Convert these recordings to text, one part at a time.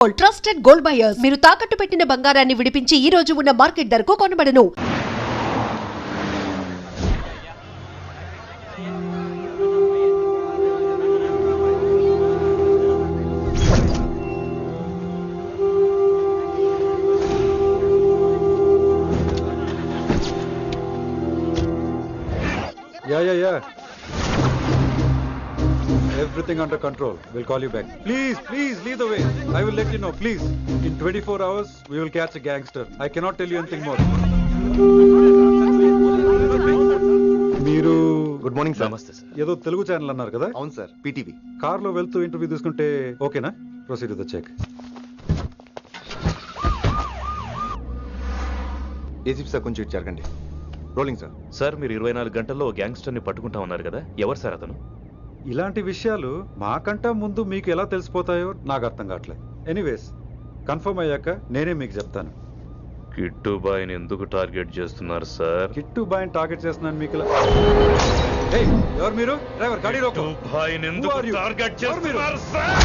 Trusted gold buyers మీరు తాకట్టు పెట్టిన బంగారాన్ని విడిపించి ఈ రోజు ఉన్న మార్కెట్ ధరకు కొనబడను. Yeah. Everything under control. We'll call you back. Please, lead the way. I will let you know, please. In 24 hours, we will catch a gangster. I cannot tell you anything more. మీరు good morning sir. నమస్తే sir. ఏదో Telugu channel అన్నారు కదా? అవును sir, PTV. కార్లో వెళ్తూ interview తీసుకుంటే ఓకేనా? Proceed with the check. ACP sir కొంచెం ఇటు జరగండి. Rolling sir. సార్ మీరు 24 గంటల్లో గ్యాంగ్స్టర్ని పట్టుకుంటా ఉన్నారు కదా, ఎవరు సార్ అతను? ఇలాంటి విషయాలు మాకంటా ముందు మీకు ఎలా తెలిసిపోతాయో నాకు అర్థం కావట్లేదు. ఎనీవేస్ కన్ఫర్మ్ అయ్యాక నేనే మీకు చెప్తాను. కిట్టు బాయ్ని ఎందుకు టార్గెట్ చేస్తున్నారు సార్? కిట్టు బాయ్ని టార్గెట్ చేస్తున్నాను మీకు. ఎవరు మీరు? డ్రైవర్ గాడి రోకో. కిట్టు బాయ్ని ఎందుకు టార్గెట్ చేస్తున్నారు సార్?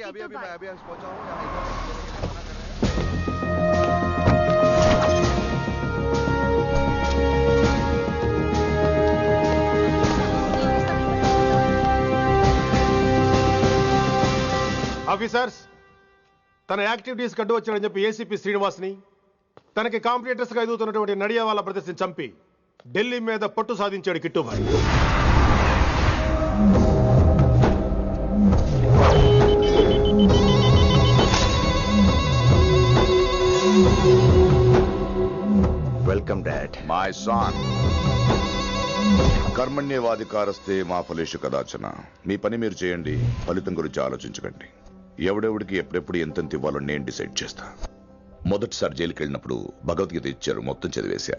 अभी पहुंचा हूं. ఆఫీసర్స్, తన యాక్టివిటీస్ కడ్డు వచ్చాడని చెప్పి ఏసీపీ శ్రీనివాస్ని, తనకి కాంపిటీటర్స్గా ఎదుగుతున్నటువంటి నడియావాల ప్రదర్శిని చంపి ఢిల్లీ మీద పట్టు సాధించాడు Kittubhai. Welcome dad. My son. కర్మణ్యేవాధికారస్తే మా ఫలేషు కదాచన. మీ పని మీరు చేయండి, ఫలితం గురించి ఆలోచించకండి. ఎవడెవడికి ఎప్పుడెప్పుడు ఎంతెంత ఇవ్వాలో నేను డిసైడ్ చేస్తా. మొదటిసారి జైలుకి వెళ్ళినప్పుడు భగవద్గీత ఇచ్చారు, మొత్తం చదివేశా.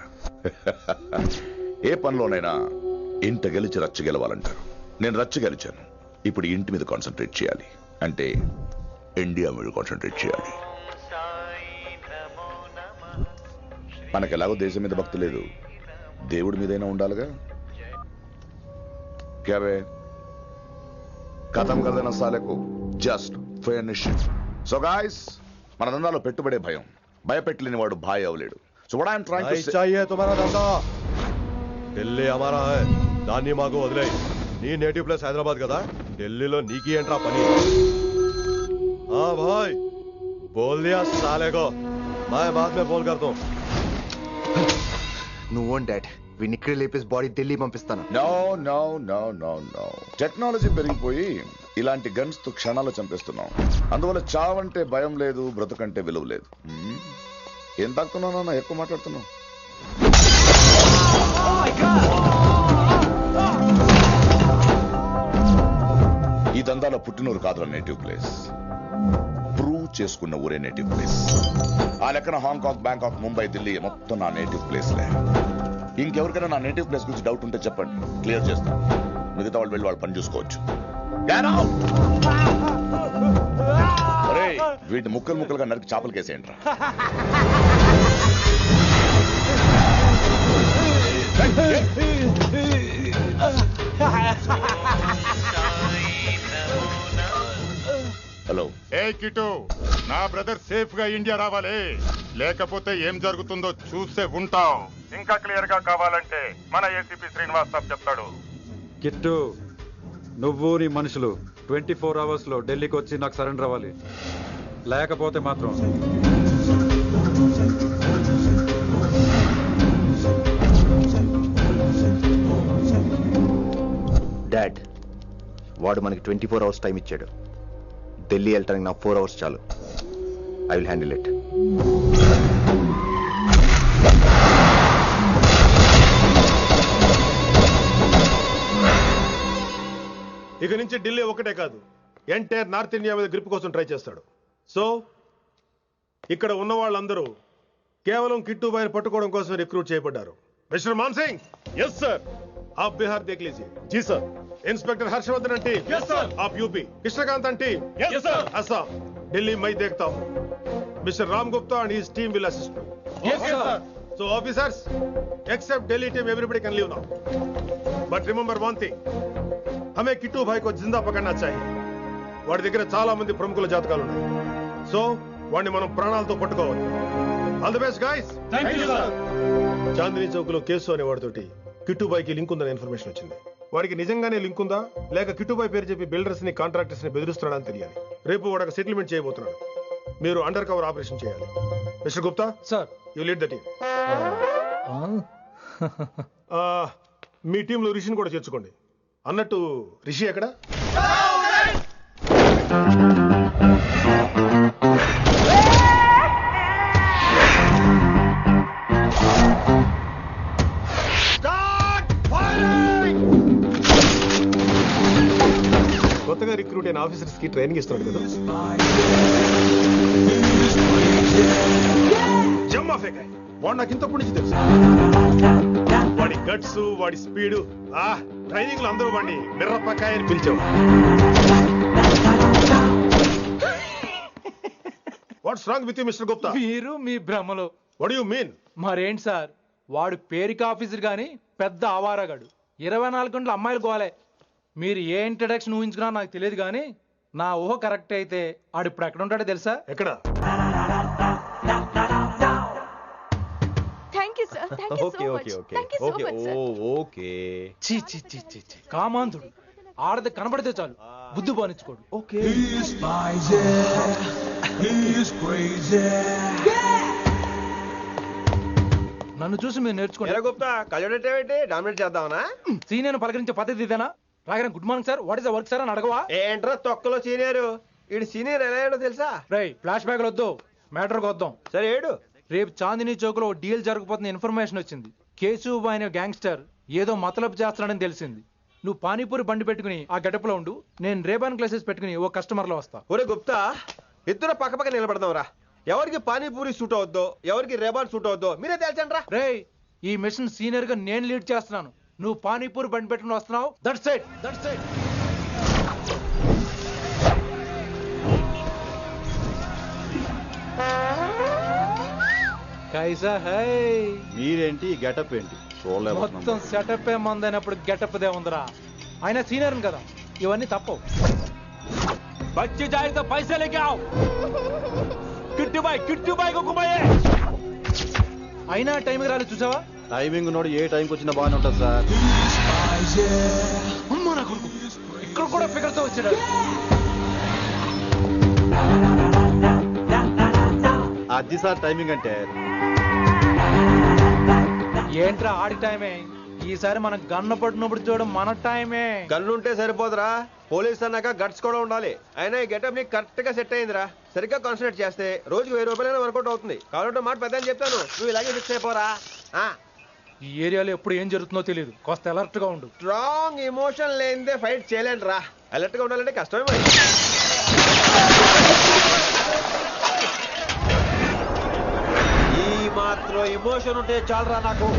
ఏ పనిలోనైనా ఇంట గెలిచి రచ్చ గెలవాలంటారు. నేను రచ్చ గెలిచాను. ఇప్పుడు ఇంటి మీద కాన్సన్ట్రేట్ చేయాలి, అంటే ఇండియా మీద కాన్సన్ట్రేట్ చేయాలి. మనకెలాగో దేశం మీద భక్తి లేదు, దేవుడి మీదైనా ఉండాలిగా. క్యాబే ఖతం కదన సాలకు జస్ట్ ఫినిష్. సో గాయ్స్, మన దందాలో పెట్టుబడే భయం. భయపెట్టలేని వాడు భాయ్ అవలేడు. So what I am trying to say, चाहिए तुम्हारा धंधा. ఢిల్లీ हमारा है. దాన్ని మాకు వదిలేయ్. నీ నేటివ్ ప్లేస్ హైదరాబాద్ కదా, ఢిల్లీలో నీకి ఏంట్రా పని? हाँ भाई, बोल दिया साले को. मैं बाद में बोल करता हूं. నువ్వు డాడ్, వీడిని ఇక్కడ లేపేసి బాడీ ఢిల్లీ పంపిస్తాను. No no no no no. Technology పెరిగిపోయి ఇలాంటి గన్స్ తో క్షణాలు చంపేస్తున్నాం. అందువల్ల చావంటే భయం లేదు, బ్రతుకంటే విలువ లేదు. ఏం తాకుతున్నావు నాన్న, ఎక్కువ మాట్లాడుతున్నావు. ఈ దందాలో పుట్టినూరు కాదురా నేటివ్ ప్లేస్, ప్రూవ్ చేసుకున్న ఊరే నేటివ్ ప్లేస్. ఆ లెక్కన హాంకాంగ్, బ్యాంకాక్, ముంబై, ఢిల్లీ మొత్తం నా నేటివ్ ప్లేస్లే. ఇంకెవరికైనా నా నేటివ్ ప్లేస్ గురించి డౌట్ ఉంటే చెప్పండి, క్లియర్ చేస్తాను. మిగతా వాళ్ళు వెళ్ళి వాళ్ళు పని చూసుకోవచ్చు. వీటిని ముక్కలు ముక్కలుగా నరికి చేపలు కేసేయండి రా. హలో. ఏ కిటు, నా బ్రదర్ సేఫ్ గా ఇండియా రావాలి, లేకపోతే ఏం జరుగుతుందో చూసే ఉంటావు. ఇంకా క్లియర్ గా కావాలంటే మన ఏసీపీ శ్రీనివాస్ సాబ్ చెప్తాడు. కిట్టు, నువ్వు నీ మనుషులు 24 hours లో ఢిల్లీకి వచ్చి నాకు సరెండర్ అవ్వాలి. లేకపోతే మాత్రం డాడ్, వాడు మనకి 24 అవర్స్ టైం ఇచ్చాడు. ఢిల్లీ వెళ్ళటానికి నాకు 4 అవర్స్ చాలు. I will handle it. ఇక నుంచి ఢిల్లీ ఒకటే కాదు, ఎంటైర్ నార్త్ ఇండియా మీద గ్రిప్ కోసం ట్రై చేస్తాడు. సో ఇక్కడ ఉన్న వాళ్ళందరూ కేవలం కిట్టుబాయిని పట్టుకోవడం కోసం రిక్రూట్ చేయబడ్డారు. Mister Man Singh, yes sir. आप बिहार देख लीजिए. జీ సార్. इंस्पेक्टर हर्षवर्धन अंटी, Yes, sir. आप यूपी. कृष्णकांत अंटी, Yes, sir. असम. दिल्ली मैं देखता हूँ. Mister Ram Gupta and his team will assist me. Yes, sir. So officers, except Delhi team, everybody can leave now. But remember one thing, हमें किट्टू भाई को जिंदा पकड़ना चाहिए. వాడి దగ్గర చాలా మంది ప్రముఖుల జాతకాలు ఉన్నాయి. సో వాడిని మనం ప్రాణాలతో పట్టుకోవాలి. All the best guys. Thank you sir. Chandni Chowk లో కేసు అనే వాడితోటి కిట్టుబాయికి లింక్ ఉందని ఇన్ఫర్మేషన్ వచ్చింది. వాడికి నిజంగానే లింక్ ఉందా లేక కిట్టుబాయి పేరు చెప్పి బిల్డర్స్ ని కాంట్రాక్టర్స్ ని బెదిరిస్తున్నాడని తెలియాలి. రేపు వాడు ఒక సెటిల్మెంట్ చేయబోతున్నాడు. మీరు అండర్ కవర్ ఆపరేషన్ చేయాలి. Mister Gupta sir, you lead the team. మీ టీంలో రిషిని కూడా చేర్చుకోండి. అన్నట్టు రిషి ఎక్కడ? కొత్తగా రిక్రూట్ అయిన ఆఫీసర్స్ కి ట్రైనింగ్ ఇస్తున్నాడు కదా. జమ్మా ఫేకాయ్. వాడు నాకు ఇంతప్పటి నుంచి తెలుసు. వాడి గట్స్, వాడి స్పీడు, ట్రైనింగ్ లో అందరూ వాడిని మిర్రపకాయ అని పిలిచేవాడు. What's wrong with you mister Gupta? మీరు మీ భ్రమలో. What you mean? మరేంటి సార్, వాడు పేరుకి ఆఫీసర్ గాని పెద్ద ఆవారగాడు. 24 గంటలు అమ్మాయిలు గోలే. మీరు ఏ ఇంట్రడక్షన్ ఊహించుకున్నా నాకు తెలియదు కానీ నా ఊహ కరెక్ట్ అయితే ఆడు ఇప్పుడు ఎక్కడ ఉంటాడో తెలుసా? ఎక్కడ? Thank you sir. Thank you so much. Thank you so much sir. Okay. చీ చీ చీ చీ చీ, కామాంధుడు. ఆడది కనబడితే చాలు బుద్ధి బానించుకోడు. ఓకే. నన్ను చూసి మీరు నేర్చుకోండి. గుప్తా కళ్ళేంటి డామినేట్ చేద్దామనా? సీనియర్ పలకరించే పద్ధతి ఇదేనా? రాగానే good morning sir, what is the work sir అని అడగవా? ఏంట్రా తొక్కలో సీనియర్? ఈడు సీనియర్ ఎలా ఏడో తెలుసా? రై, ఫ్లాష్ బ్యాక్ వద్దు, మ్యాటర్కి వద్దాం. సరే ఏడు. రేపు చాందినీ చౌక్ లో డీల్ జరగబోతున్న ఇన్ఫర్మేషన్ వచ్చింది. కేశవ్ అనే గ్యాంగ్స్టర్ ఏదో మతలబు చేస్తున్నాడని తెలిసింది. నువ్వు పానీపూరి బండి పెట్టుకుని ఆ గడపలో ఉండు, నేను రేబాన్ గ్లాసెస్ పెట్టుకుని ఓ కస్టమర్ లో వస్తా. ఒరే గుప్తా, ఇద్దరు పక్క పక్క నిలబడదాంరా. ఎవరికి పానీపూరి సూట్ అవుద్దో, ఎవరికి రేబాన్ సూట్ అవుద్దో మీరే తేల్చండి రా. రేయ్, ఈ మిషన్ సీనియర్ గా నేను లీడ్ చేస్తున్నాను. నువ్వు పానీపూరి బండి పెట్టుకుని వస్తున్నావు. That's it, that's it. కైసా హై? మీరేంటి గెటప్ ఏంటి? మొత్తం సెటప్ ఏ మందైనప్పుడు గెటప్ దే ఉందరా. ఆయన సీనియర్ కదా, ఇవన్నీ తప్పవు. బచ్చి జాయితో పైసా లేకే ఆవ్. కిట్టుబాయ్ కుక్కుబాయే. అయినా టైంకి రాలేదు చూసావా? టైమింగ్ నోడు ఏ టైంకి వచ్చినా బాగానే ఉంటుంది సార్. అమ్మా నా కొడుకు, ఇక్కడ కూడా ఫిగర్తో వచ్చాడు. అది సార్ టైమింగ్ అంటే. ఏంట్రా ఆడి టైమే? ఈసారి మనం గన్ను పట్టినప్పుడు చూడడం మన టైమే. గన్ను ఉంటే సరిపోదురా, పోలీస్ అన్నాక గట్స్ కూడా ఉండాలి. అయినా ఈ గెటప్ నీకు కరెక్ట్ గా సెట్ అయిందిరా. సరిగ్గా కాన్సన్ట్రేట్ చేస్తే రోజుకి 1000 రూపాయలైనా వర్కౌట్ అవుతుంది. కాబట్టి మాట పెద్ద అని చెప్తాను, నువ్వు ఇలాగే ఫిక్స్ అయిపోరా. ఈ ఏరియాలో ఎప్పుడు ఏం జరుగుతుందో తెలియదు, కాస్త అలర్ట్ గా ఉండు. స్ట్రాంగ్ ఎమోషన్ లేనిదే ఫైట్ చేయలేండి రా. అలర్ట్ గా ఉండాలంటే కష్టమే మరి. ఈ మాత్రం ఎమోషన్ ఉంటే చాలరా నాకు.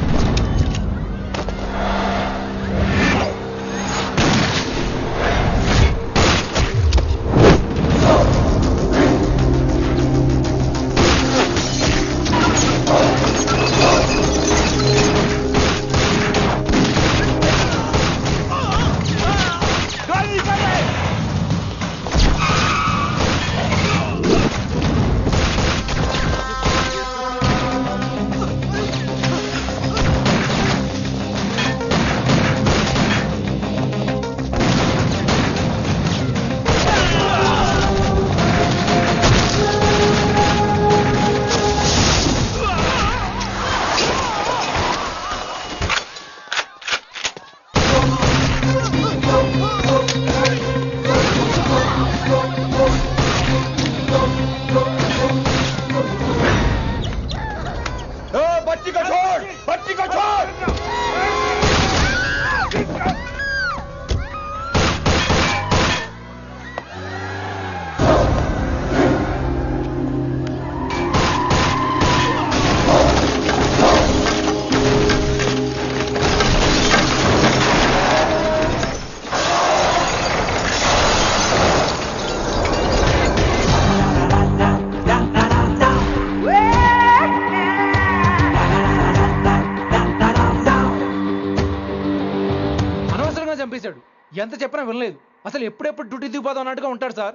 ఎంత చెప్పినా వినలేదు. అసలు ఎప్పుడెప్పుడు డ్యూటీ దిగిపోదాం అన్నట్టుగా ఉంటాడు సార్.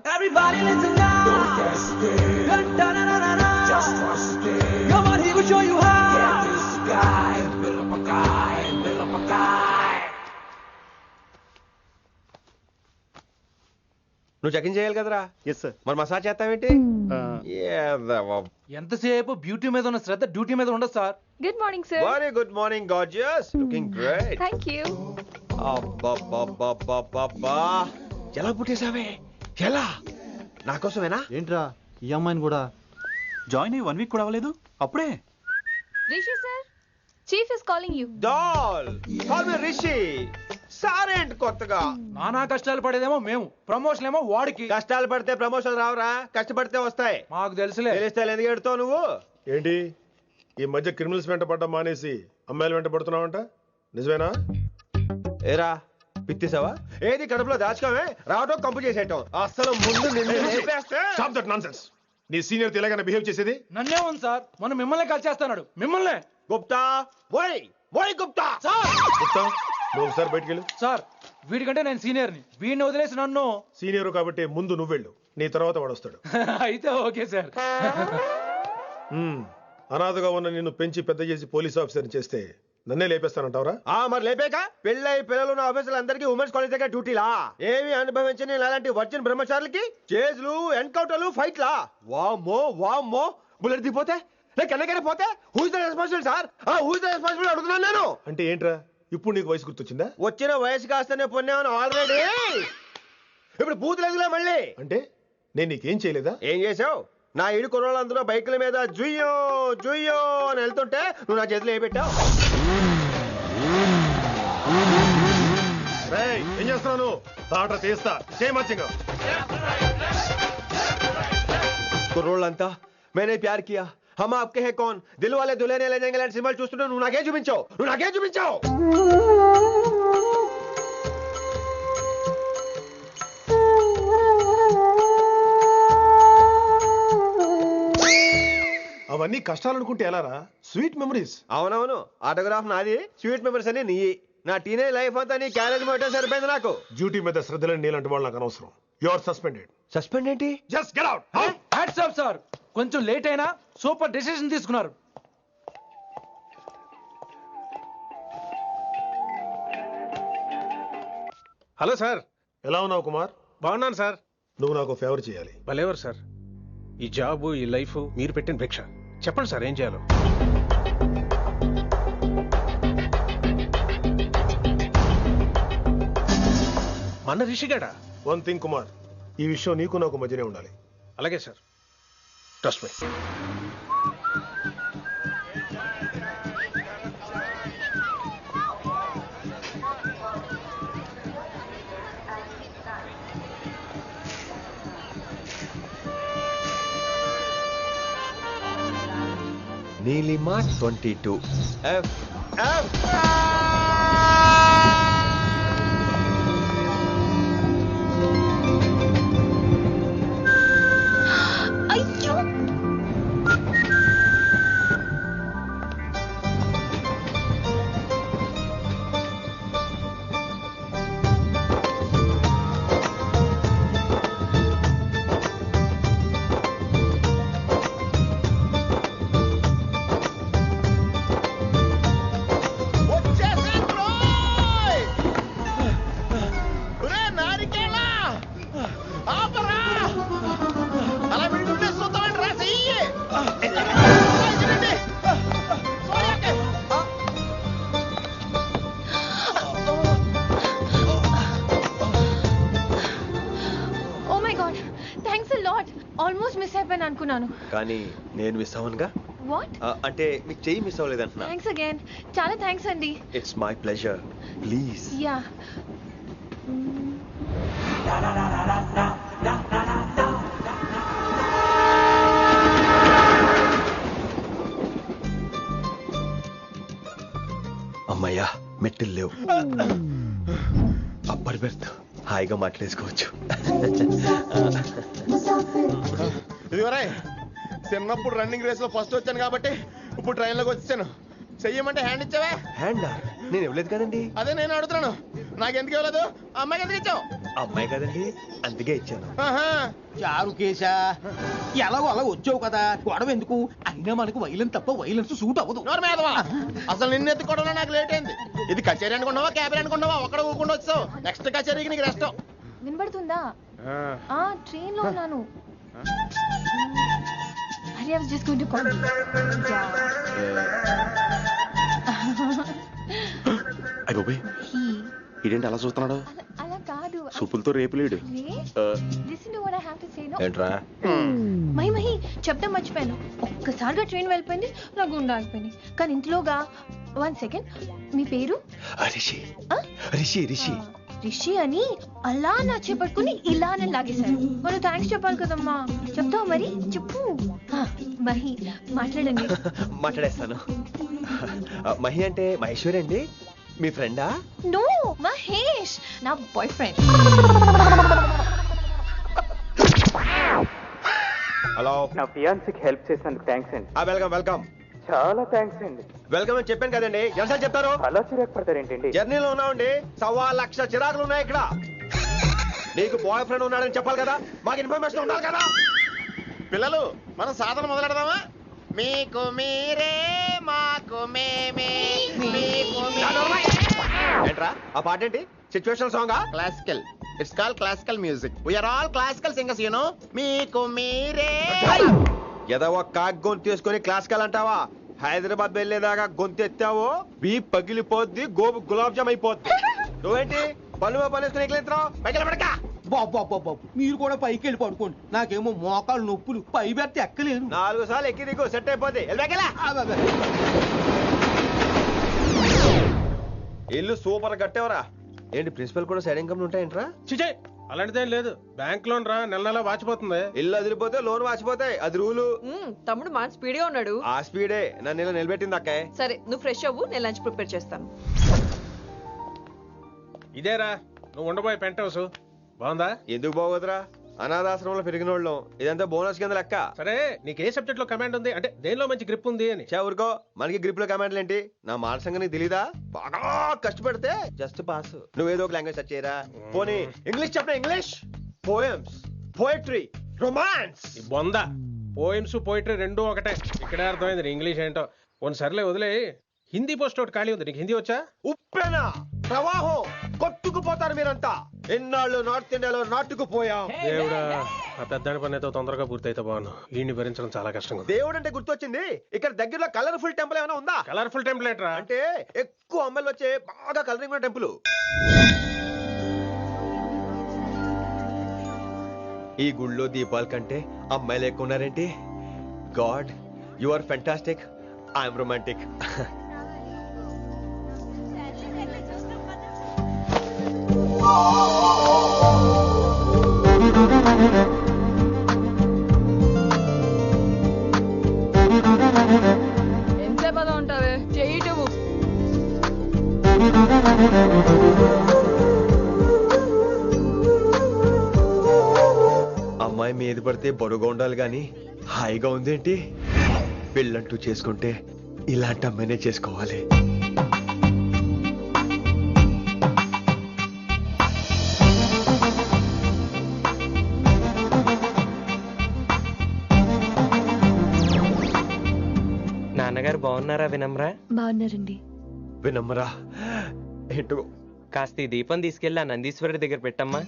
నువ్వు చెకింగ్ చేయాలి కదరా? Yes sir. మరి మసాజ్ చేస్తావేంటి? ఎంతసేపు బ్యూటీ మీద ఉన్న శ్రద్ధ డ్యూటీ మీద ఉండదు sir. Good morning sir. Very good morning gorgeous, looking great. Thank you. అబ్బబ్బబ్బబ్బబ్బా, ఎలా పుట్టేసావే? ఎలా? నా కోసమేనా? ఏంట్రా ఈ అమ్మాయిని కూడా జాయిన్ అయ్యి 1 వీక్ కూడా అవ్వలేదు అప్పుడే. Rishi sir, chief is calling you. డాల్ కాల్ మీ రిషి. సారేంటి కొత్తగా? నానా కష్టాలు పడేదేమో మేము, ప్రమోషన్ ఏమో వాడికి. కష్టాలు పడితే ప్రమోషన్ రావురా, కష్టపడితే వస్తాయి. మాకు తెలుసులే. తెలిస్తే ఎందుకు ఎడుతావు నువ్వు? ఏంటి ఈ మధ్య క్రిమినల్స్ వెంట పడ్డం మానేసి అమ్మాయిలు వెంట పడుతున్నావంట, నిజమేనా? ఏరా పిత్తిసావా? ఏది కడుపులో దాచుకోవే, రావటం కంపు చేసేయటం. అసలు ముందు నిన్ను లేపేస్తే. Stop that nonsense. నీ సీనియర్ ఎలాగైనా బిహేవ్ చేసేది? నన్నే ఉంది సార్, మొన్న మిమ్మల్ని కాల్ చేస్తున్నాడు. మిమ్మల్నే. గుప్తా ఓయ్ ఓయ్ గుప్తా. గుప్తా, నువ్వు ఒకసారి బయటికి వెళ్ళు. సార్ వీడికంటే నేను సీనియర్ని, వీడిని వదిలేసి నన్ను. సీనియర్ కాబట్టి ముందు నువ్వు వెళ్ళు, నీ తర్వాత వాడు వస్తాడు. అయితే ఓకే సార్. అనాథగా ఉన్న నిన్ను పెంచి పెద్ద చేసి పోలీస్ ఆఫీసర్ చేస్తే నన్నే లేపేస్తానంటావరా? మరి లేపాక పెళ్ళై పిల్లలు ఉన్న ఆఫీసులు అందరికీ ఉమెన్స్ కాలేజ్ దగ్గర డ్యూటీలా? ఏమి అనుభవించని అలాంటి వర్జిన్ బ్రహ్మచారులకి చేజ్లు, ఎన్కౌంటర్లు, ఫైట్లా? వామ్మో వామ్మో, బుల్లెట్ దిగిపోతే కన్నకైనా పోతే who is the responsible sir? Who is the responsible అడుగుతున్నాను నేను. అంటే ఏంట్రా ఇప్పుడు నీకు వయసు గుర్తొచ్చిందా? వచ్చిన వయసు కాస్తనే పొన్నాను ఆల్రెడీ. ఇప్పుడు బూతులేదులే మళ్ళీ. అంటే నేను నీకేం చేయలేదా? ఏం చేసావు? నా ఇడు కుర్రోళ్ళందరూ బైకుల మీద జుయ్యో జుయ్యో అని వెళ్తుంటే నువ్వు నా చేతిలో ఏ పెట్టావు? ఏం చేస్తున్నాను? తాట తీస్తా చేయమచ్చంగా. కుర్రోళ్ళంతా మేనే ప్యార్ కియా, హమ్ ఆప్కే హై కౌన్, దిల్ వాలే దుల్హనియా లే జాయేంగే లాంటి సినిమాలు చూస్తుంటే నువ్వు నాకేం చూపించావు? నువ్వు నాకేం చూపించావు? అవన్నీ కష్టాలు అనుకుంటే ఎలారా? Sweet memories. అవునవును, ఆటోగ్రాఫ్ నాది, స్వీట్ మెమరీస్ అని నీ. నా టీనేజ్ లైఫ్ అంతా నీ క్యారేజ్ మొత్తం సరిపోయింది నాకు. డ్యూటీ మీద శ్రద్ధలేని నీలాంటి వాళ్ళు నాకు అనవసరం. You are suspended. సస్పెండ్ ఏంటి? Just get out. Hats off sir, కొంచెం లేట్ అయినా సూపర్ డెసిషన్ తీసుకున్నారు. Hello sir. ఎలా ఉన్నావు కుమార్? బాగున్నాను సార్. నువ్వు నాకు ఫేవర్ చేయాలి. భలేవారు సార్. ఈ జాబు, ఈ లైఫ్ మీరు పెట్టిన భిక్ష. చెప్పండి సార్ ఏం చేయాలో. మన రిషిగాడా? వన్ థింగ్ కుమార్, ఈ విషయం నీకు నాకు మధ్యనే ఉండాలి. అలాగే sir, trust me. Neelima 22 F F. అయ్యో, ఆల్మోస్ట్ మిస్ అయిపోయాను అనుకున్నాను. కానీ నేను మిస్ అవ్వనుగా. వాట్? అంటే మీకు చెయ్యి మిస్ అవ్వలేదంటున్నా. థ్యాంక్స్ అగైన్, చాలా థ్యాంక్స్ అండి. It's my pleasure, please. Yeah. అమ్మయ్యా, మెట్టులు లేవు. అప్పర్ బెర్త్, హాయిగా మాట్లాడేసుకోవచ్చు. ఇదివరే చిన్నప్పుడు రన్నింగ్ రేస్ లో ఫస్ట్ వచ్చాను కాబట్టి ఇప్పుడు ట్రైన్ లోకి వచ్చాను. చెయ్యమంటే హ్యాండ్ ఇచ్చావే. హ్యాండ్ నేను ఇవ్వలేదు కదండి. అదే నేను అడుగుతున్నాను. నాకెందుకు ఇవ్వలేదు అమ్మాయికి ఎందుకు ఇచ్చావు? అమ్మాయి కదండి అందుకే ఇచ్చాను. చారు కేశా ఎలాగో అలా వచ్చావు కదా గొడవ ఎందుకు? అయినా మనకు వైలెన్స్ తప్ప వైలెన్స్ సూట్ అవ్వదు. అసలు నిన్ను ఎత్తుకోవడంలో నాకు లేట్ అయింది. ఇది కచేరీ అనుకున్నావా క్యాబిన్ అనుకున్నావా? ఒక్కడ ఊరుకుండా వచ్చావు. నెక్స్ట్ కచేరీకి నీకు రెస్ట్. వినబడుతుందా? ట్రైన్ లో ఉన్నాను. I was just going to call you. అయ్యో ఇదేంటి అలా చూస్తున్నాడు? అలా కాదు. సూపులతో రేపులేడు. Listen to what I have to say, no? ఏంట్రా? మహి చెప్పడం మర్చిపోయాను. ఒక్కసారిగా ట్రైన్ వెళ్ళిపోయింది, నా గుండె ఆగిపోయింది. కానీ ఇంట్లోగా 1 సెకండ్, మీ పేరు? రిషి. రిషి రిషి రిషి అని అలా నా చేపట్టుకుని ఇలా నేను లాగేశాను. మనం థ్యాంక్స్ చెప్పాలి కదమ్మా. చెప్తావు మరి? చెప్పు. మహి మాట్లాడండి. మాట్లాడేస్తాను. మహి అంటే మహేశ్వరి అండి, మీ ఫ్రెండా? నో, మహేష్ నా బాయ్ ఫ్రెండ్. హలో. నా ఫియాన్సీకి హెల్ప్ చేసినందుకు థ్యాంక్స్ అండి. Welcome welcome. చాలా థ్యాంక్స్ అండి. వెల్కమ్ అని చెప్పాను కదండి, ఎంతసేపు చెప్తారు? అలా చిరాకు పడతారేంటండి? జర్నీలో ఉన్నామండి, 1,00,000 చిరాకులు ఉన్నాయి ఇక్కడ. నీకు బాయ్ ఫ్రెండ్ ఉన్నాడని చెప్పాలి కదా, మాకు ఇన్ఫర్మేషన్ ఉండాలి కదా. పిల్లలు మనం సాధన మొదలెడదామా? మీకు మీరే మాకు మేమే మీకు ఏంట్రా ఆ పాట ఏంటి? సిచ్యువేషన్ సాంగా? Classical. It's called classical music. We are all classical singers, you know. మీకు మీరే. ఏదో ఒక కాక్ గొంతు తీసుకొని క్లాసికల్ అంటావా? హైదరాబాద్ వెళ్ళేదాకా గొంతు ఎత్తావో బీ పగిలిపోద్ది, గోబు గులాబ్ జామ్ అయిపోద్ది. నువ్వేంటి పళ్ళు పనేసుకుని ఎక్కలేస్తావు? పైకి పడక. బాబు మీరు కూడా పైకి వెళ్ళి పడుకోండి. నాకేమో మోకాలు నొప్పులు, పై బెర్త ఎక్కలేను. 4 సార్లు ఎక్కి దిగు, సెట్ అయిపోద్ది. ఇల్లు సూపర్ కట్టేవరా. ఏంటి ప్రిన్సిపల్ కూడా సైడ్ ఇన్కమ్ ఉంటాయంట్రా? చిచే అలాంటిదేం లేదు. బ్యాంక్ లోన్ రా, నెల నెల వాచిపోతుంది. ఇల్లు అదిరిపోతే లోన్ వాచిపోతాయి, అది రూలు. తమ్ముడు మాట స్పీడ్గా ఉన్నాడు. ఆ స్పీడే నన్ను ఇలా నిలబెట్టింది అక్కే. సరే నువ్వు ఫ్రెష్ అవ్వు, నేను లంచ్ ప్రిపేర్ చేస్తాను. ఇదేరా నువ్వు ఉండబోయే పెంట్ హౌస్. బాగుందా? ఎందుకు బాగోదురా, అనాథాశ్రమంలో పెరిగిన వాళ్ళం. ఇదంతా బోనస్ కింద లెక్క. సరే నీకు ఏ సబ్జెక్ట్ లో కమాండ్ ఉంది, అంటే దేనిలో మంచి గ్రిప్ ఉంది అని. ఊరుకో, మనకి గ్రిప్ లో కమాండ్లు ఏంటి? నా మాట సంగతి తెలీదా? బాగా కష్టపడితే జస్ట్ పాస్. నువ్వేదో ఒక లాంగ్వేజ్ సెర్చ్ చేయరా. పోనీ ఇంగ్లీష్ చెప్పిన ఇంగ్లీష్, పోయమ్స్, పోయట్రీ, రొమాన్స్. బొంద పోయిమ్స్ పోయిటరీ రెండూ ఒకటే. ఇక్కడే అర్థమైంది ఇంగ్లీష్ ఏంటో. కొన్ని సర్లే వదిలే. హిందీ పోస్ట్ ఒకటి ఖాళీ ఉంది, నీకు హిందీ వచ్చా? ఉప్పెన ప్రవాహం కొట్టుకుపోతారు మీరంతా. ఎన్నాళ్ళు నార్త్ ఇండియాలో నాటుకుపోయాం. దేవుడా, ఆ పెద్దాని పని అయితే తొందరగా పూర్తయితే బాగున్నాను. వీడిని భరించడం చాలా కష్టంగా. దేవుడు అంటే గుర్తొచ్చింది, ఇక్కడ దగ్గరలో కలర్ఫుల్ టెంపుల్ ఏమైనా ఉందా? కలర్ఫుల్ టెంపుల్ ఏంట్రా? అంటే ఎక్కువ అమ్మాయిలు వచ్చే బాగా కలరింగ్ ఉన్న టెంపుల్. ఈ గుళ్ళో దీపాల కంటే అమ్మాయిలు ఎక్కువ ఉన్నారేంటి? God, you are fantastic, I'm romantic. ఎంతసేపు అలా ఉంటావే? చేయటము. అమ్మాయి మీద పడితే బరువుగా ఉండాలి గాని హాయిగా ఉందేంటి? పెళ్ళంటూ చేసుకుంటే ఇలాంటి అమ్మాయినే చేసుకోవాలి. నాన్నగారు బాగున్నారా వినమ్రా? బాగున్నారండి. వినమ్రా ఏంటో కాస్త ఈ దీపం తీసుకెళ్ళి ఆ నందీశ్వరుడి దగ్గర పెట్టమ్మా.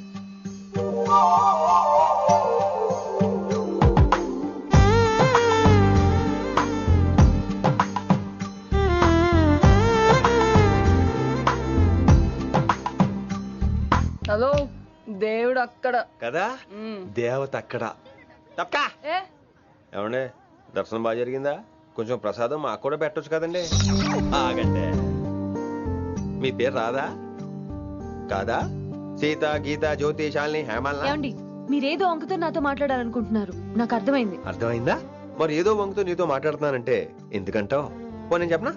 హలో, దేవుడు అక్కడ కదా, దేవత అక్కడ. తప్పకా ఏ ఏమండే, దర్శనం బాగా జరిగిందా? కొంచెం ప్రసాదం మాకు కూడా పెట్టొచ్చు కదండి. ఆగండి, మీ పేరు రాదా? కాదా? సీత, గీత, జ్యోతి, శాలిని, హేమల్నా? ఏమండి, మీరేదో అంకుతో నాతో మాట్లాడాలనుకుంటున్నారు, నాకు అర్థమైంది. అర్థమైందా? మరి ఏదో వంగుతో నీతో మాట్లాడుతున్నానంటే ఎందుకంటావు? పో నేను చెప్పనా?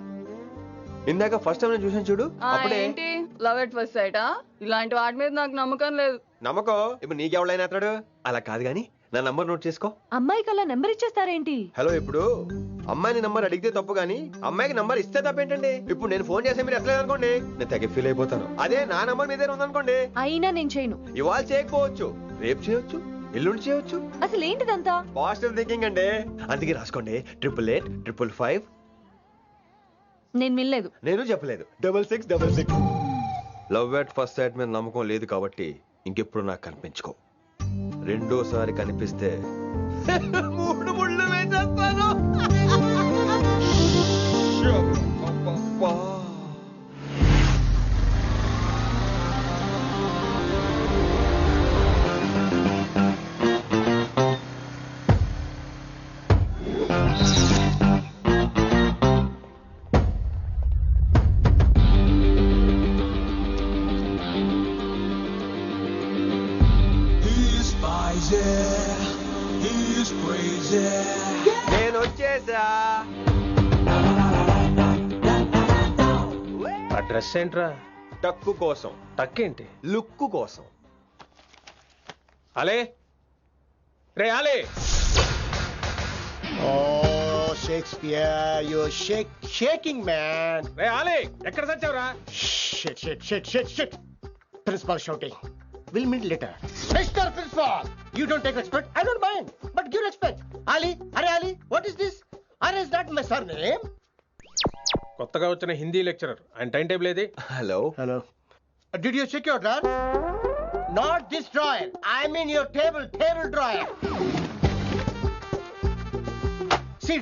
ఇందాక ఫస్ట్ టైం నేను చూసాను చూడు, అప్పుడే. ఏంటి లవ్ ఎట్ ఫస్ట్ సైటా? ఇలాంటి వాటి మీద నాకు నమ్మకం లేదు. నమ్మకం ఇప్పుడు నీకెవడైనా అతడు? అలా కాదు గాని నా నంబర్ నోట్ చేసుకో. అమ్మాయికి అలా నెంబర్ ఇచ్చేస్తారేంటి? హలో, ఇప్పుడు అమ్మాయిని నంబర్ అడిగితే తప్పు గానీ అమ్మాయికి నంబర్ ఇస్తే తప్పేంటండి? ఇప్పుడు నేను ఫోన్ చేస్తే మీరు ఎట్లేదు అనుకోండి, నేను తెగ ఫీల్ అయిపోతాను. అదే నా నంబర్ మీ దగ్గర ఉందనుకోండి, అయినా నేను చేయను. ఇవాళ చేయకపోవచ్చు, రేపు చేయొచ్చు, ఎల్లుండి చేయొచ్చు. అసలు ఏంటిదంతా? పాజిటివ్ థింకింగ్ అండి. అందుకే రాసుకోండి 888 నేను వినలేదు. నేను చెప్పలేదు 6666. లవ్ ఎట్ ఫస్ట్ సైట్ మీద నమ్మకం లేదు కాబట్టి ఇంకెప్పుడు నాకు కనిపించుకో. రెండోసారి కనిపిస్తే 3 ముళ్ళు వేసేస్తాను. నేను వచ్చేసా. ఆ డ్రెస్ ఏంట్రా? టక్కు కోసం. టక్కేంటి? లుక్కు కోసం. అలే రే అలే. Oh, Shakespeare, you're shaking, man. రే అలే, ఎక్కడ చచ్చావురా? Shit. Principal shouting. We'll meet later. Mr. Principal, you don't take respect. I don't mind, but give respect. Ali, Ali, what is this? Ali is not my surname. కొత్తగా వచ్చిన Hindi lecturer, ఆయన time table ఏది? Hello. Did you check your drawer? Not this drawer. I mean your table drawer. See,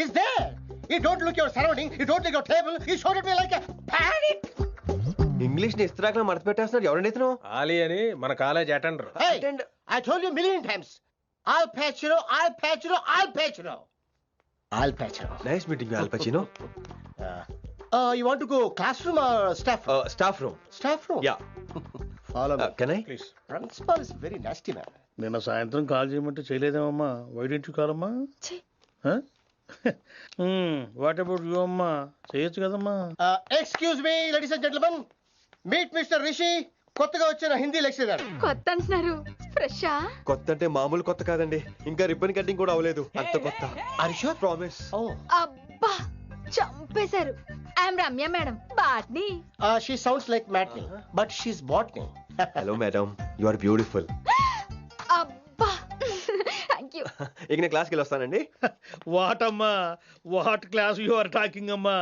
it's there. You don't look your surrounding. You don't look your table. You showed at me like a panic. English ని ఇస్త్రాక్ మడత పెట్టేస్తున్నాడు. ఎవరండి ఇతను? ఆలీ అని మన college attender. Hey, I told you a million times. Al Pacino. Nice meeting you, Al Pacino. You want to go classroom or staff room? Staff room. Staff room? Yeah. Follow me. Can I? Please. Principal is very nasty man. నిన్న సాయంత్రం call చేయమంటే చేయలేదేమమ్మా? Why don't you call అమ్మా? What about you అమ్మా? చేయొచ్చు కదమ్మా. Excuse me, ladies and gentlemen. Meet Mr. Rishi. కొత్తగా వచ్చిన Hindi lecturer. కొత్త అంటున్నారు, ఫ్రెషా? కొత్త అంటే మామూలు కొత్త కాదండి, ఇంకా రిబ్బన్ కటింగ్ కూడా అవ్వలేదు, అంత కొత్త. Are you sure? Promise. Oh. అబ్బా చంపేశారు. I'm Ramya madam, botany. She sounds like Matney, but she's botany. Hello madam, you are beautiful. అబ్బా థ్యాంక్ యూ. ఇక నేను క్లాస్కి వెళ్ళి వస్తానండి. వాట్ అమ్మా, what class you are talking అమ్మా?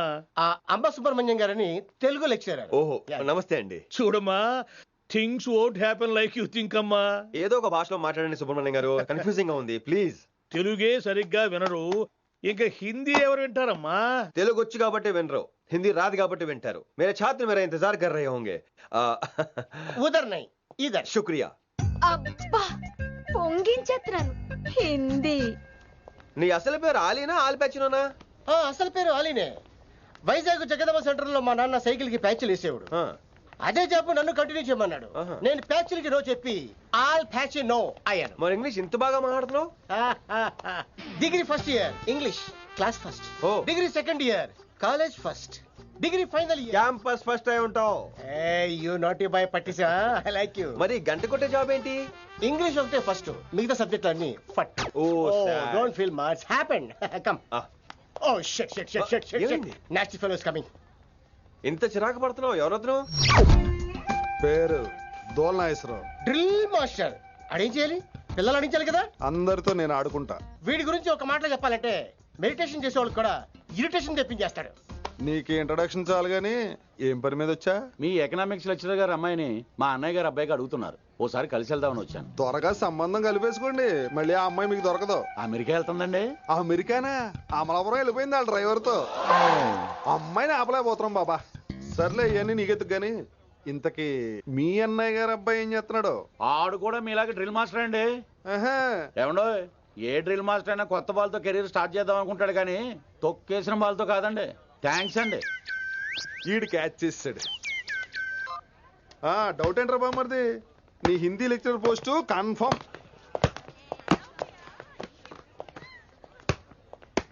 అంబ సుబ్రహ్మణ్యం గారని తెలుగు లెక్చరర్. ఓహో, నమస్తే అండి. చూడమ్మా, things won't happen like you think అమ్మా. ఏదో ఒక భాషలో మాట్లాడండి సుబ్రహ్మణ్యం గారు, కన్ఫ్యూజింగ్ గా ఉంది, ప్లీజ్. తెలుగే సరిగ్గా వినరు, ఇంకా హిందీ ఎవరు వింటారమ్మా? తెలుగు వచ్చు కాబట్టి వినరు, హిందీ రాదు కాబట్టి వింటారు. మేరే ఛాత్ర మేరా ఇంతజార్ కర్ రహే హోంగే. ఉదర్ నహీ ఇదర్. శుక్రియా. అబ్బా పొంగించేస్తున్నాను. హిందీ. నీ అసలు పేరు ఆలీనా, ఆల్ పచ్చినోనా? అసలు పేరు ఆలీనే. వైజాగ్ జగదమ్మ సెంటర్ లో మా నాన్న సైకిల్ కి ప్యాచ్లు వేసేవాడు. అదే జాబ్ నన్ను కంటిన్యూ చేయమన్నాడు. నేను ప్యాచ్లకి నో చెప్పి ఆల్ ప్యాచ్ నో అయ్యాను. మరి ఇంగ్లీష్ ఇంత బాగా మాట్లాడుతున్నావు? Degree first year English class first. Degree second year college first. Degree final year campus first అయి ఉంటావు. యు నాటీ బాయ్ పట్టిసా. I like you. మరి గంట కొట్టే జాబ్ ఏంటి? ఇంగ్లీష్ ఒకటే ఫస్ట్, మిగతా సబ్జెక్ట్ అన్ని ఫట్. Don't feel much happened. Come. Oh shit shit shit shit shit. Nasty fellows coming. ఇంత చిరాకు పడుతున్నావు, ఎవరొద్దు? పేరు దోల్నాగేశ్వరరావు. Drill master. అడేం చేయాలి? పిల్లలు అడించాలి కదా. అందరితో నేను ఆడుకుంటా. వీడి గురించి ఒక మాటలో చెప్పాలంటే మెడిటేషన్ చేసే వాళ్ళు కూడా ఇరిటేషన్ తెప్పించేస్తాడు. నీకు ఇంట్రడక్షన్ చాలు గానీ ఏం పని మీద వచ్చా? మీ ఎకనామిక్స్ లెక్చరర్ గారు అమ్మాయిని మా అన్నయ్య గారు అబ్బాయికి అడుగుతున్నారు, ఓసారి కలిసి వెళ్దామని వచ్చాను. త్వరగా సంబంధం కలిపేసుకోండి, మళ్ళీ ఆ అమ్మాయి మీకు దొరకదు. అమెరికా వెళ్తుందండి. అమెరికానా? అమలాపురం వెళ్ళిపోయింది వాళ్ళ డ్రైవర్ తో. అమ్మాయిని ఆపలేకపోతున్నాం బాబా. సర్లే ఇవన్నీ నీకెత్తుకు గాని, ఇంతకీ మీ అన్నయ్య గారు అబ్బాయి ఏం చేస్తున్నాడు? ఆడు కూడా మీలాగే డ్రిల్ మాస్టర్ అండి. ఏమండో, ఏ డ్రిల్ మాస్టర్ అయినా కొత్త బాల్తో కెరీర్ స్టార్ట్ చేద్దాం అనుకుంటాడు కానీ తొక్కేసిన బాల్తో కాదండి. థ్యాంక్స్ అండి. ఈడు క్యాచ్ చేసాడు. డౌట్ ఏంట్రా బామ్మర్ది, నీ హిందీ లెక్చరర్ పోస్టు కన్ఫర్మ్.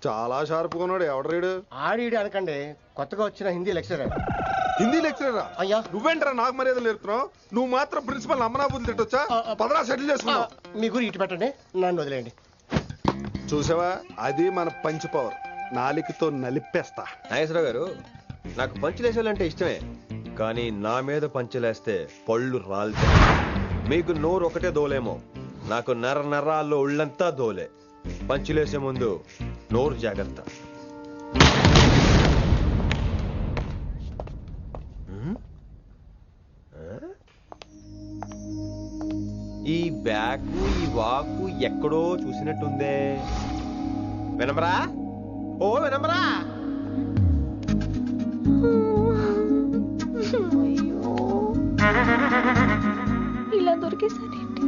చాలా షార్ప్ కొన్నాడు. ఎవడరీడు? ఆడీడు అనకండి, కొత్తగా వచ్చిన హిందీ లెక్చరర్. హిందీ లెక్చరరా? అయ్యా నువ్వేంట్రా నాకు మర్యాదలు నేర్పుతున్నావు? నువ్వు మాత్రం ప్రిన్సిపల్ అమ్మనాబుద్ధి తిట్టొచ్చా? పదరా సెటిల్ చేసుకున్నావు. మీ గురి ఇటు పెట్టండి, నన్ను వదిలేయండి. చూసావా, అది మన పంచ్ పవర్. నాలికతో నలిపేస్తా. నాగేశ్వరరావు గారు, నాకు పంచులేసాలంటే ఇష్టమే, కానీ నా మీద పంచులేస్తే పళ్ళు రాలుతాయి. మీకు నోరు ఒకటే దోలేమో, నాకు నరాల్లో ఉళ్ళంతా దోలే. పంచులేసే ముందు నోరు జాగ్రత్త. ఈ బ్యాకు ఈ వాకు ఎక్కడో చూసినట్టుందే. వినమరా? ఓ వినమరా? ఇలా దొరికేసారేంటి?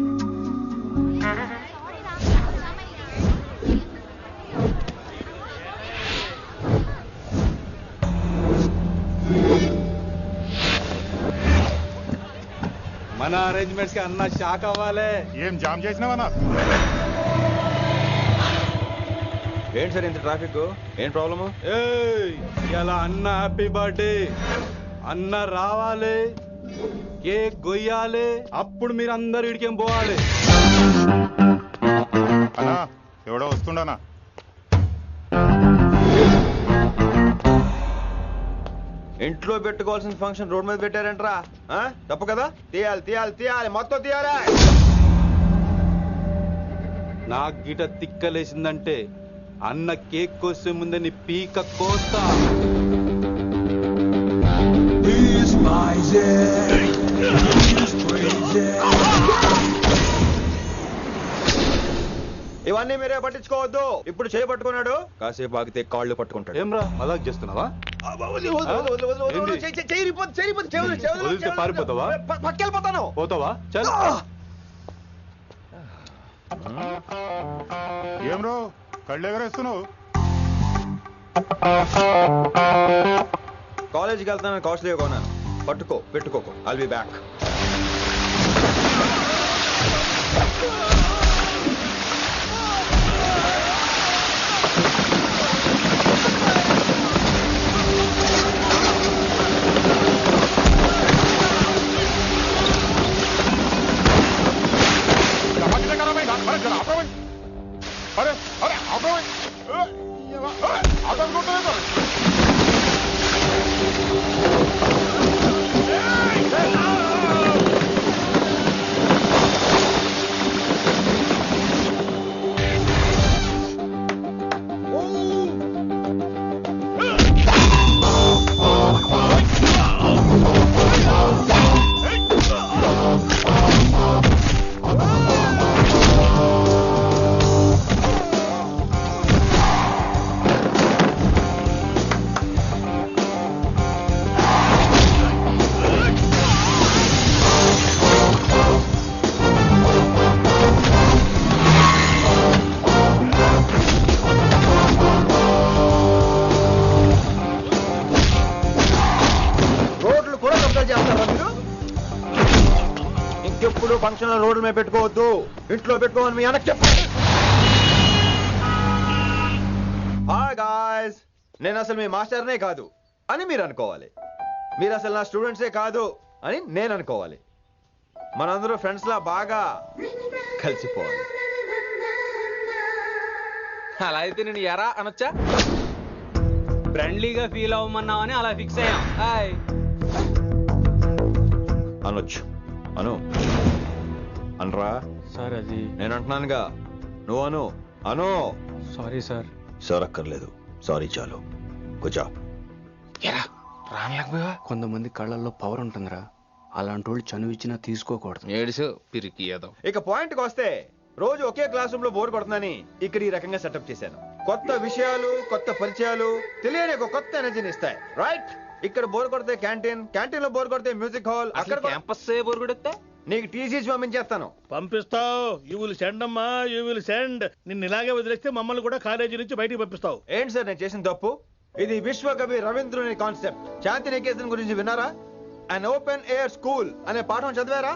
మన అరేంజ్మెంట్స్ కి అన్న షాక్ అవ్వాలి. ఏం జామ్ చేసినావన్నా? ఏంటి సార్ ఇంత ట్రాఫిక్? ఏం ప్రాబ్లము? ఇలా అన్న హ్యాపీ బర్త్డే, అన్న రావాలి, కేక్ గొయ్యాలి, అప్పుడు మీరు అందరు ఇడికేం పోవాలి. అన్నా ఎవడో వస్తుండనా? ఇంట్లో పెట్టుకోవాల్సిన ఫంక్షన్ రోడ్ మీద పెట్టారంట్రా. తప్పు కదా? తీయాలి మొత్తం తీయాలి. నాకు గిట తిక్కలేసిందంటే అన్న కేక్ కోసే ముందే నీ పీక కోస్తా. ఇవన్నీ మీరే పట్టించుకోవద్దు. ఇప్పుడు చేయి పట్టుకున్నాడు, కాసేపు ఆగితే కాళ్ళు పట్టుకుంటాడు. ఏమ్రా అలా చేస్తున్నావా? పారిపోతావా? పక్కెళ్ళిపోతాను. పోతావా? చల్. ఏం రో కళ్ళు ఎగరేస్తున్నావు? కాలేజీకి వెళ్తానని కాస్ట్లీ కొన్నాను. పెట్టుకోకు. I'll be back. ఇంకెప్పుడు ఫంక్షన్ రోడ్ల మీద పెట్టుకోవద్దు, ఇంట్లో పెట్టుకోమని మీ అన్నకు చెప్పండి. హాయ్ గాయ్స్, నేను అసలు మీ మాస్టర్నే కాదు అని మీరు అనుకోవాలి. మీరు అసలు నా స్టూడెంట్సే కాదు అని నేను అనుకోవాలి. మనందరూ ఫ్రెండ్స్ లా బాగా కలిసిపోవాలి. అలా అయితే నేను ఎరా అనొచ్చా? ఫ్రెండ్లీగా ఫీల్ అవ్వమన్నావని అలా ఫిక్స్ అయ్యాం. హాయ్ అనొచ్చు. అనరా సార్? అది నేను అంటున్నానుగా, నువ్వు అను. Sorry sir. సార్ అక్కర్లేదు, సారీ చాలు. కూర్చో. కొంతమంది కళ్ళల్లో పవర్ ఉంటుందిరా, అలాంటి వాళ్ళు చనువు ఇచ్చినా తీసుకోకూడదు. ఏడుసు పిరికి ఏదో. ఇక పాయింట్కి వస్తే, రోజు ఒకే క్లాస్ రూమ్ లో బోర్ కొడుతుందని ఇక్కడ ఈ రకంగా సెటప్ చేశాను. కొత్త విషయాలు, కొత్త పరిచయాలు తెలియని ఒక కొత్త ఎనర్జీని ఇస్తాయి. రైట్? ఇక్కడ బోర్ కొడితే క్యాంటీన్ లో బోర్ కొడితే మ్యూజిక్ హాల్, అక్కడ క్యాంపస్ బోర్ కొడితే నీకు టీసీస్ పంపించేస్తాను. పంపిస్తావు. యూ విల్ సెండ్ అమ్మా, యూ విల్ సెండ్. నిన్ను ఇలాగే వదిలేస్తే మమ్మల్ని కూడా కాలేజీ నుంచి బయటికి పంపిస్తావు. ఏంటి సార్ నేను చేసిన తప్పు? ఇది విశ్వకవి రవీంద్రుని కాన్సెప్ట్. శాంతి నికేతన్ గురించి విన్నారా? అన్ ఓపెన్ ఎయిర్ స్కూల్ అనే పాఠం చదివారా?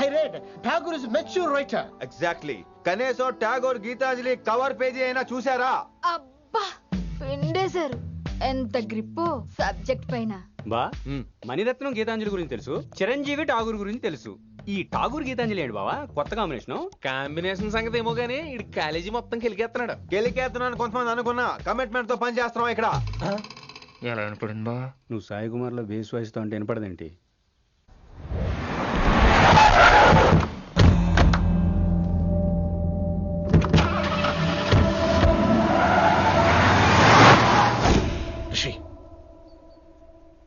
I read. Tagore is a mature writer. Exactly. కనీసం టాగోర్ గీతాంజలి కవర్ పేజీ అయినా చూసారా? అబ్బా పిండేశారు. ఎంత గ్రిప్పు సబ్జెక్ట్ పైన. బా మణిరత్నం గీతాంజలి గురించి తెలుసు, చిరంజీవి ఠాగూర్ గురించి తెలుసు. ఈ ఠాగూర్ గీతాంజలి ఏంటి బావా కొత్త కాంబినేషన్ సంగతి ఏమో గానీ ఇడు కాలేజీ మొత్తం గెలికేస్తున్నాను కొంతమంది అనుకున్నా కమిట్మెంట్ తో పని చేస్తున్నాం ఇక్కడ. ఎలా వినపడింది బా? నువ్వు సాయి కుమార్ లో బేస్ వాయిస్ తో అంటే వినపడదేంటి?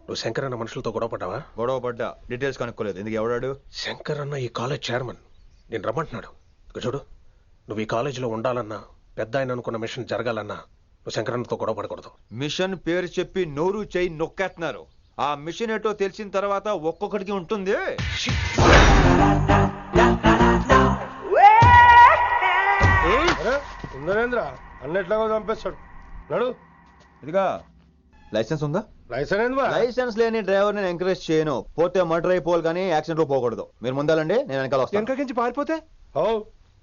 నువ్వు శంకర్ అన్న మనుషులతో గొడవ పడ్డావా? గొడవ పడ్డా, డీటెయిల్స్ కనుక్కోలేదు. ఎందుకు ఎవడాడు? శంకర్ అన్న ఈ కాలేజ్ చైర్మన్, నేను రమ్మంటున్నాడు. ఇక చూడు, నువ్వు ఈ కాలేజీలో ఉండాలన్నా, పెద్ద ఆయన అనుకున్న మిషన్ జరగాలన్నా నువ్వు శంకర్ అన్నతో గొడవ పడకూడదు. మిషన్ పేరు చెప్పి నోరు చేయి నొక్కేస్తున్నారు. ఆ మిషన్ ఏటో తెలిసిన తర్వాత ఒక్కొక్కడికి ఉంటుంది. ఉందనేంద్ర అన్నెట్లాగో చంపేస్తాడు. నడు. ఇదిగా లైసెన్స్ ఉందా? లైసెన్స్ లేని డ్రైవర్ నేను ఎంకరేజ్ చేయను. పోతే మర్డర్ అయిపోవాలి కానీ యాక్సిడెంట్ లో పోకూడదు. మీరు ముందాలండి, నేను వెనకాల వస్తాను. వెనకకించి పారిపోతే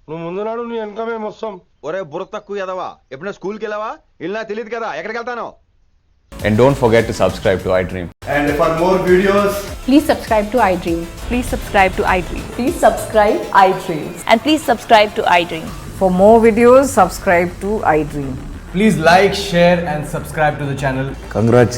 నువ్వు ముందు నాడు నీ వెనక మేము వస్తాం. ఒరే బుర్ర తక్కువ ఎదవా, ఎప్పుడైనా స్కూల్కి వెళ్ళావా? ఇలా తెలియదు కదా ఎక్కడికి వెళ్తాను. And don't forget to subscribe to iDream. And for more videos, please subscribe to iDream. please subscribe to iDream. Please subscribe iDream. And please subscribe to iDream. For more videos, subscribe to iDream. Please like, share and subscribe to the channel. Congrats.